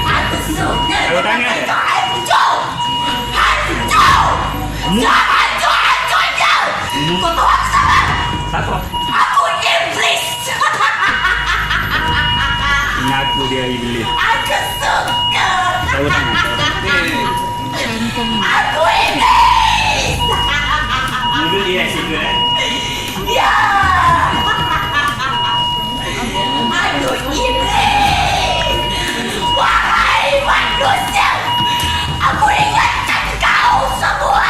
Aku suka Kalau tanya ada? hancur. Hancur. Sehancur-hancurnya. Kau tahu aku sama? Satu. Aku iblis. Ngaku dia iblis. Aku suka. Saya tanya. Aku iblis. Dulu dia situ kan? Ya. Aku iblis. Wahai manusia, aku ingatkan kau semua.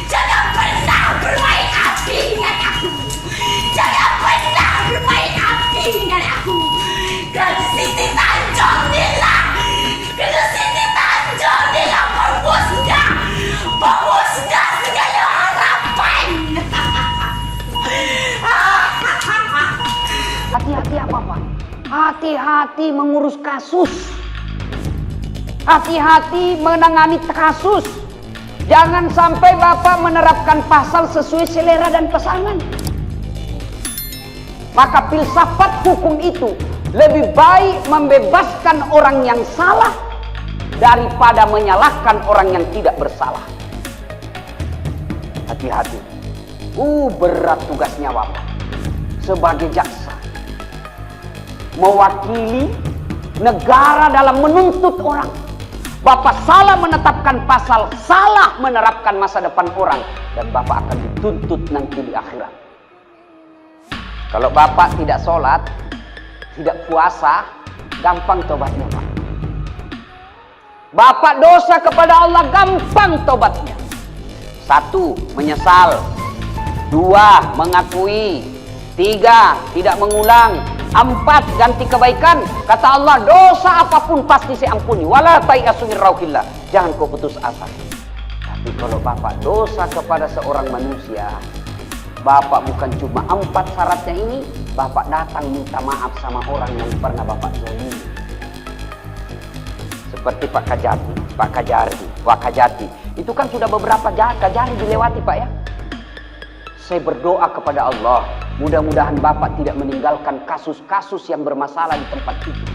Jangan pernah bermain api dengan aku. Jangan pernah bermain api dengan aku. Karena Siti Tanjung Nila. Karena Siti Tanjung Nila memusnah segala harapan. Hati-hati apa, Pak? Hati-hati mengurus kasus. Hati-hati menangani kasus. Jangan sampai Bapak menerapkan pasal sesuai selera dan pesanan. Maka filsafat hukum itu lebih baik membebaskan orang yang salah daripada menyalahkan orang yang tidak bersalah. Hati-hati. Berat tugasnya Bapak sebagai jaksa. Mewakili negara dalam menuntut orang. Bapak salah menetapkan pasal, salah menerapkan masa depan orang, dan Bapak akan dituntut nanti di akhirat. Kalau Bapak tidak sholat, tidak puasa, gampang tobatnya, Pak. Bapak dosa kepada Allah, gampang tobatnya. 1. Menyesal. 2. Mengakui. 3. Tidak mengulang. 4. Ganti kebaikan. Kata Allah, dosa apapun pasti saya ampuni. Wala tayasu min rauhillah. Jangan kau putus asa. Tapi kalau Bapak dosa kepada seorang manusia, Bapak bukan cuma 4 syaratnya ini, Bapak datang minta maaf sama orang yang pernah Bapak zalimi. Seperti Pak Kajati. Itu kan sudah beberapa Kajari dilewati, Pak, ya. Saya berdoa kepada Allah, mudah-mudahan Bapak tidak meninggalkan kasus-kasus yang bermasalah di tempat itu.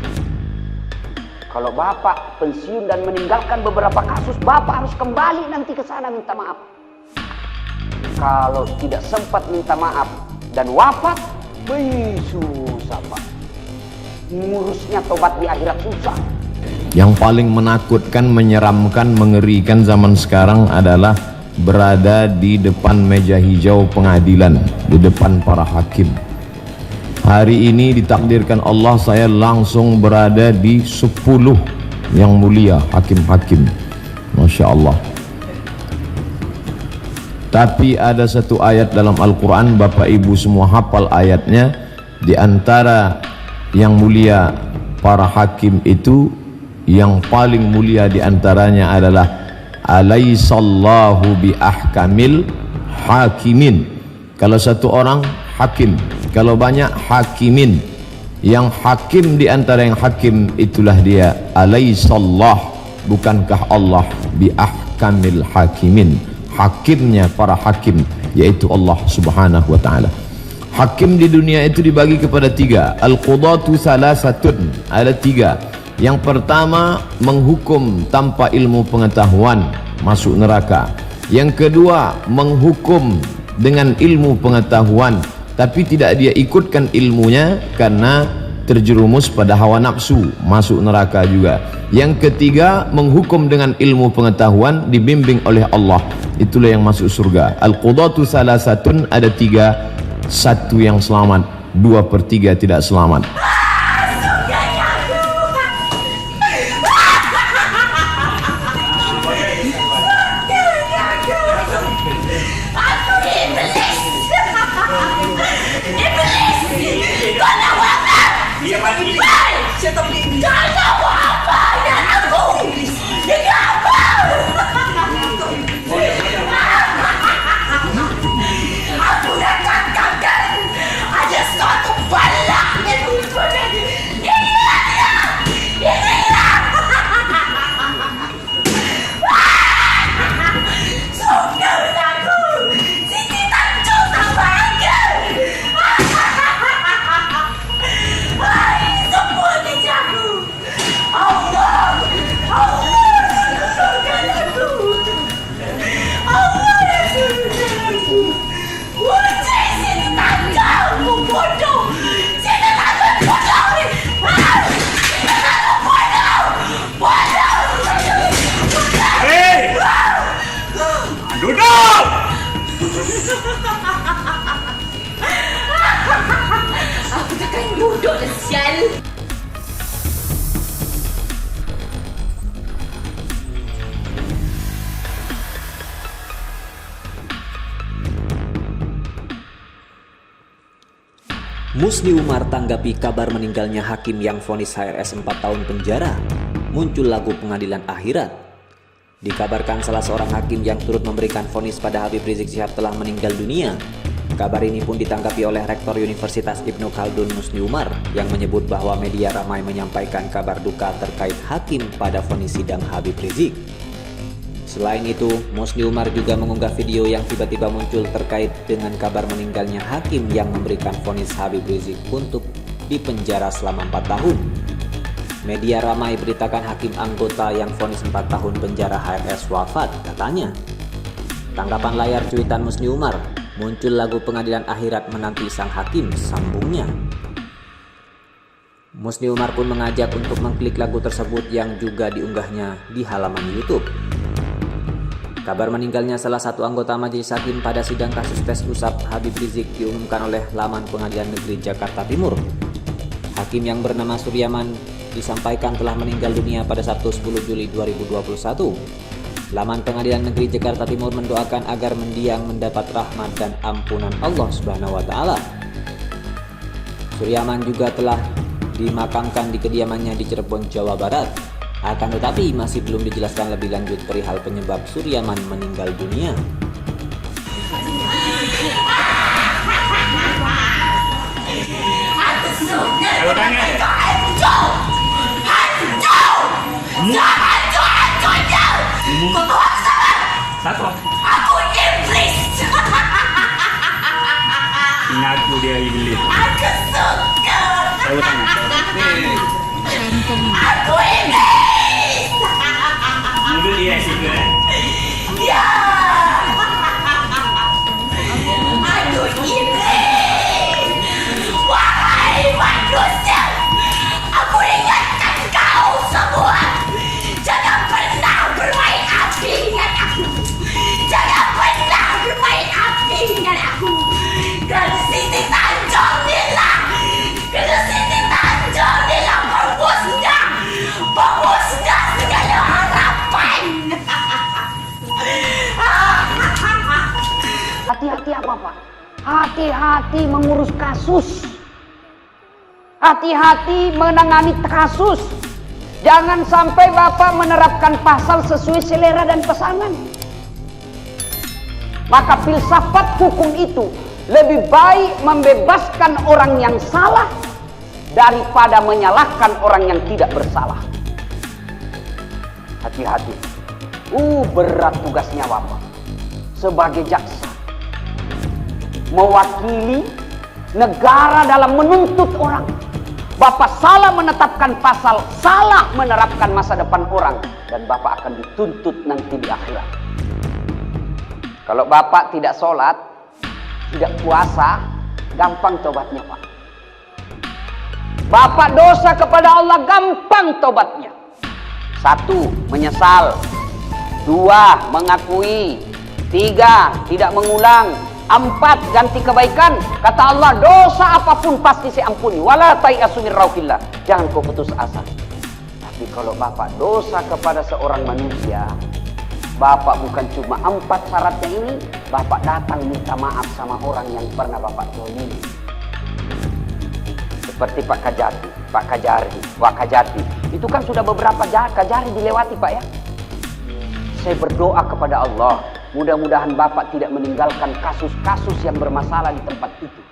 Kalau Bapak pensiun dan meninggalkan beberapa kasus, Bapak harus kembali nanti ke sana minta maaf. Kalau tidak sempat minta maaf dan wafat, susah, Pak. Ngurusnya tobat di akhirat susah. Yang paling menakutkan, menyeramkan, mengerikan zaman sekarang adalah berada di depan meja hijau pengadilan, di depan para hakim. Hari ini ditakdirkan Allah saya langsung berada di 10 yang mulia hakim-hakim. Masya Allah. Tapi ada satu ayat dalam Al-Quran, Bapak Ibu semua hafal ayatnya. Di antara yang mulia para hakim itu, yang paling mulia di antaranya adalah alaisallahu bi ahkamil hakimin. Kalau satu orang hakim, kalau banyak hakimin. Yang hakim di antara yang hakim itulah dia alaisallah, bukankah Allah bi ahkamil hakimin, hakimnya para hakim, yaitu Allah subhanahu wa ta'ala. Hakim di dunia itu dibagi kepada 3. Al-qudatu salasatun, ada 3. Yang pertama, menghukum tanpa ilmu pengetahuan, masuk neraka. Yang kedua, menghukum dengan ilmu pengetahuan, tapi tidak dia ikutkan ilmunya karena terjerumus pada hawa nafsu, masuk neraka juga. Yang ketiga, menghukum dengan ilmu pengetahuan, dibimbing oleh Allah, itulah yang masuk surga. Al-qudatu salasatun, ada 3. 1 yang selamat, 2/3 tidak selamat. Aku dah katakan ada suatu balak yang Musni Umar tanggapi kabar meninggalnya hakim yang vonis HRS 4 tahun penjara. Muncul lagu pengadilan akhirat. Dikabarkan salah seorang hakim yang turut memberikan vonis pada Habib Rizik Syihab telah meninggal dunia. Kabar ini pun ditanggapi oleh Rektor Universitas Ibnu Khaldun Musni Umar yang menyebut bahwa media ramai menyampaikan kabar duka terkait hakim pada vonis sidang Habib Rizik. Selain itu, Musni Umar juga mengunggah video yang tiba-tiba muncul terkait dengan kabar meninggalnya hakim yang memberikan vonis Habib Rizik untuk dipenjara selama 4 tahun. Media ramai beritakan hakim anggota yang vonis 4 tahun penjara HRS wafat, katanya. Tanggapan layar cuitan Musni Umar, muncul lagu pengadilan akhirat menanti sang hakim, sambungnya. Musni Umar pun mengajak untuk mengklik lagu tersebut yang juga diunggahnya di halaman YouTube. Kabar meninggalnya salah satu anggota majelis hakim pada sidang kasus tes usap Habib Rizik diumumkan oleh laman Pengadilan Negeri Jakarta Timur. Hakim yang bernama Suryaman disampaikan telah meninggal dunia pada Sabtu 10 Juli 2021. Laman Pengadilan Negeri Jakarta Timur mendoakan agar mendiang mendapat rahmat dan ampunan Allah Subhanahu wa taala. Suryaman juga telah dimakamkan di kediamannya di Cirebon, Jawa Barat. Akan tetapi masih belum dijelaskan lebih lanjut perihal penyebab Suryaman meninggal dunia. Kalau tanya ya? Satu. Aku iblis. Ngaku dia iblis. Aku suka. Kalau tanya. Aku iblis. Mulut dia secret eh? Ya. Aku iblis. Wahai manusia, aku ingatkan kau semua. Jangan pernah bermain api dengan aku. Jangan pernah bermain api dengan aku. Karena Siti Tanjung Nila. Karena Siti Tanjung Nila pemusnah segala harapan. Hati-hati apa Pak? Hati-hati mengurus kasus. Hati-hati menangani kasus. Jangan sampai Bapak menerapkan pasal sesuai selera dan pesanan. Maka filsafat hukum itu lebih baik membebaskan orang yang salah daripada menyalahkan orang yang tidak bersalah. Hati-hati. Berat tugasnya Bapak sebagai jaksa. Mewakili negara dalam menuntut orang. Bapak salah menetapkan pasal, salah menerapkan masa depan orang, dan Bapak akan dituntut nanti di akhirat. Kalau Bapak tidak sholat, tidak puasa, gampang tobatnya Pak. Bapak dosa kepada Allah, gampang tobatnya. 1. Menyesal. 2. Mengakui. 3. Tidak mengulang. 4. Ganti kebaikan. Kata Allah, dosa apapun pasti saya ampuni. Wala tayasu min rauhillah. Jangan kau putus asa. Tapi kalau Bapak dosa kepada seorang manusia, Bapak bukan cuma 4 syaratnya ini, Bapak datang minta maaf sama orang yang pernah Bapak zalimi. Seperti Pak Kajari. Itu kan sudah beberapa Kajari dilewati Pak ya. Saya berdoa kepada Allah, mudah-mudahan Bapak tidak meninggalkan kasus-kasus yang bermasalah di tempat itu.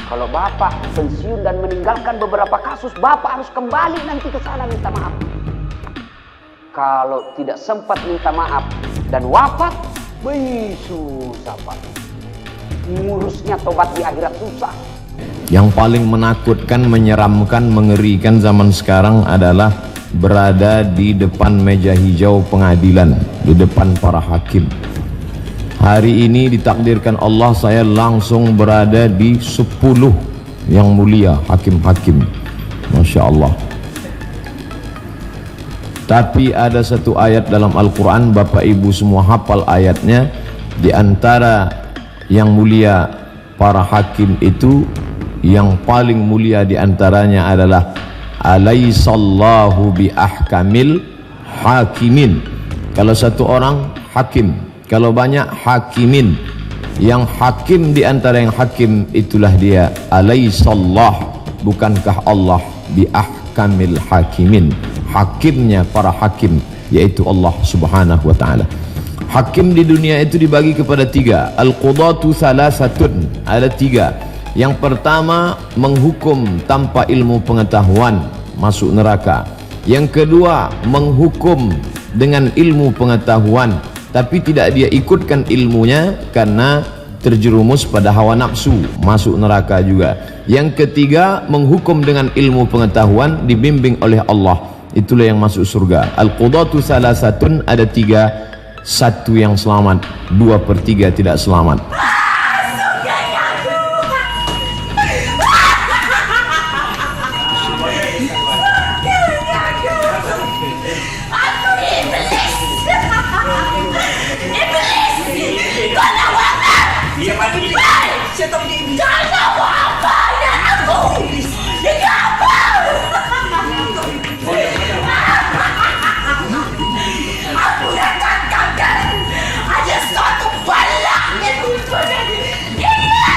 Kalau Bapak pensiun dan meninggalkan beberapa kasus, Bapak harus kembali nanti ke sana minta maaf. Kalau tidak sempat minta maaf dan wafat, susah Pak. Ngurusnya tobat di akhirat susah. Yang paling menakutkan, menyeramkan, mengerikan zaman sekarang adalah berada di depan meja hijau pengadilan, di depan para hakim. Hari ini ditakdirkan Allah saya langsung berada di 10 yang mulia hakim-hakim. Masya Allah. Tapi ada satu ayat dalam Al-Quran, Bapak Ibu semua hafal ayatnya. Di antara yang mulia para hakim itu, yang paling mulia di antaranya adalah alaisallahu bi ahkamil hakimin. Kalau satu orang hakim, kalau banyak hakimin, Yang hakim di antara yang hakim itulah dia. Alaihissallah, bukankah Allah bi ahkamil hakimin, hakimnya para hakim, yaitu Allah subhanahu wa ta'ala. Hakim di dunia itu dibagi kepada tiga. Al-qudatu salasatun, ada tiga. Yang pertama, menghukum tanpa ilmu pengetahuan, masuk neraka. Yang kedua, menghukum dengan ilmu pengetahuan, tapi tidak dia ikutkan ilmunya karena terjerumus pada hawa nafsu, masuk neraka juga. Yang ketiga, menghukum dengan ilmu pengetahuan, dibimbing oleh Allah, itulah yang masuk surga. Al-qudatu salasatun, ada tiga. Satu yang selamat, 2/3 tidak selamat. Aku iblis. Iblis. Kau nak buat apa? Dia mati. Jangan buat apa dengan aku. Dengan apa? Aku dah cakapkan ada suatu balak yang muncul dari inilah.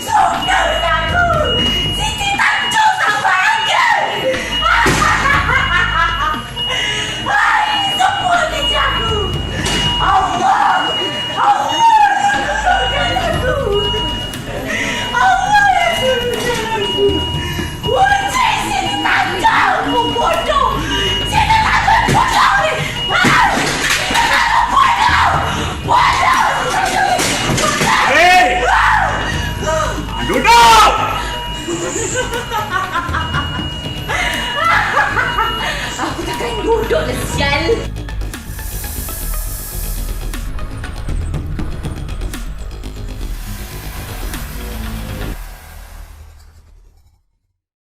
Sudah aku Siti Tanjung tak bahagia. Hai, semua kerja aku. Allah turunkan aku. Allah yang turunkan aku. Wajah Siti Tanjung bodoh. Siti Tanjung bodoh ni. Siti Tanjung bodoh. Bodoh. Hei! Duduk! Aku takkan duduk dah sial.